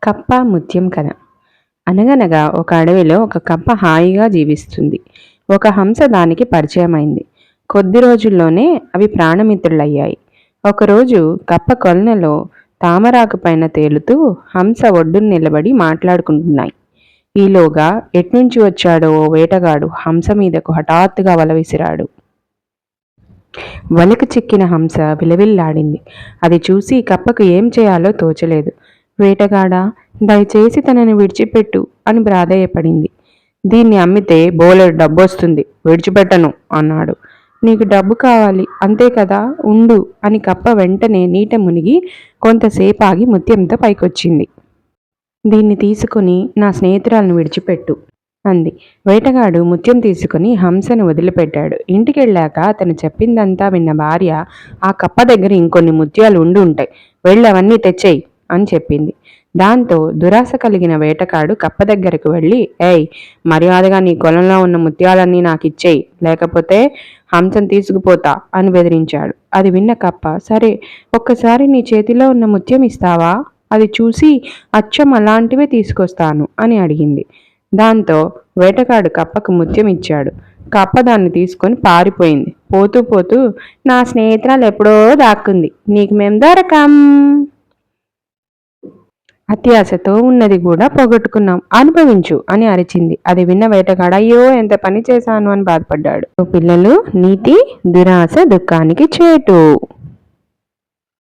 కప్ప ముత్యం కథ. అనగనగా ఒక అడవిలో ఒక కప్ప హాయిగా జీవిస్తుంది. ఒక హంస దానికి పరిచయమైంది. కొద్ది రోజుల్లోనే అవి ప్రాణమిత్రులయ్యాయి. ఒకరోజు కప్ప కొలనులో తామరాకు పైన తేలుతూ హంస ఒడ్డున నిలబడి మాట్లాడుకుంటున్నాయి. ఈలోగా ఎట్నుంచి వచ్చాడో ఓ వేటగాడు హంస మీదకు హఠాత్తుగా వల విసిరాడు. వలకు చిక్కిన హంస విలవిల్లాడింది. అది చూసి కప్పకు ఏం చేయాలో తోచలేదు. వేటగాడా, దయచేసి తనని విడిచిపెట్టు అని ప్రాధేయపడింది. దీన్ని అమ్మితే బోలెడు డబ్బొస్తుంది, విడిచిపెట్టను అన్నాడు. నీకు డబ్బు కావాలి అంతే కదా, ఉండు అని కప్ప వెంటనే నీట మునిగి కొంతసేపు ఆగి ముత్యంతో పైకొచ్చింది. దీన్ని తీసుకుని నా స్నేహితురాలను విడిచిపెట్టు అంది. వేటగాడు ముత్యం తీసుకుని హంసను వదిలిపెట్టాడు. ఇంటికెళ్ళాక అతను చెప్పిందంతా విన్న భార్య, ఆ కప్ప దగ్గర ఇంకొన్ని ముత్యాలు ఉండి ఉంటాయి, వెళ్ళి అవన్నీ తెచ్చేయి అని చెప్పింది. దాంతో దురాశ కలిగిన వేటగాడు కప్ప దగ్గరకు వెళ్ళి, ఏయ్, మర్యాదగా నీ కొలంలో ఉన్న ముత్యాలన్నీ నాకు ఇచ్చేయి, లేకపోతే హంసను తీసుకుపోతా అని బెదిరించాడు. అది విన్న కప్ప, సరే, ఒక్కసారి నీ చేతిలో ఉన్న ముత్యం ఇస్తావా, అది చూసి అచ్చం అలాంటివే తీసుకొస్తాను అని అడిగింది. దాంతో వేటగాడు కప్పకు ముత్యం ఇచ్చాడు. కప్ప దాన్ని తీసుకొని పారిపోయింది. పోతూ పోతూ, నా స్నేహితురాలు ఎప్పుడో దాక్కుంది, నీకు మేం దొరకం, అత్యాశతో ఉన్నది కూడా పోగొట్టుకున్నాం, అనుభవించు అని అరిచింది. అది విన్న వేటగాడు, అయ్యో ఎంత పని చేశాను అని బాధపడ్డాడు. పిల్లలు, నీతి, దురాశ దుఃఖానికి చేటు.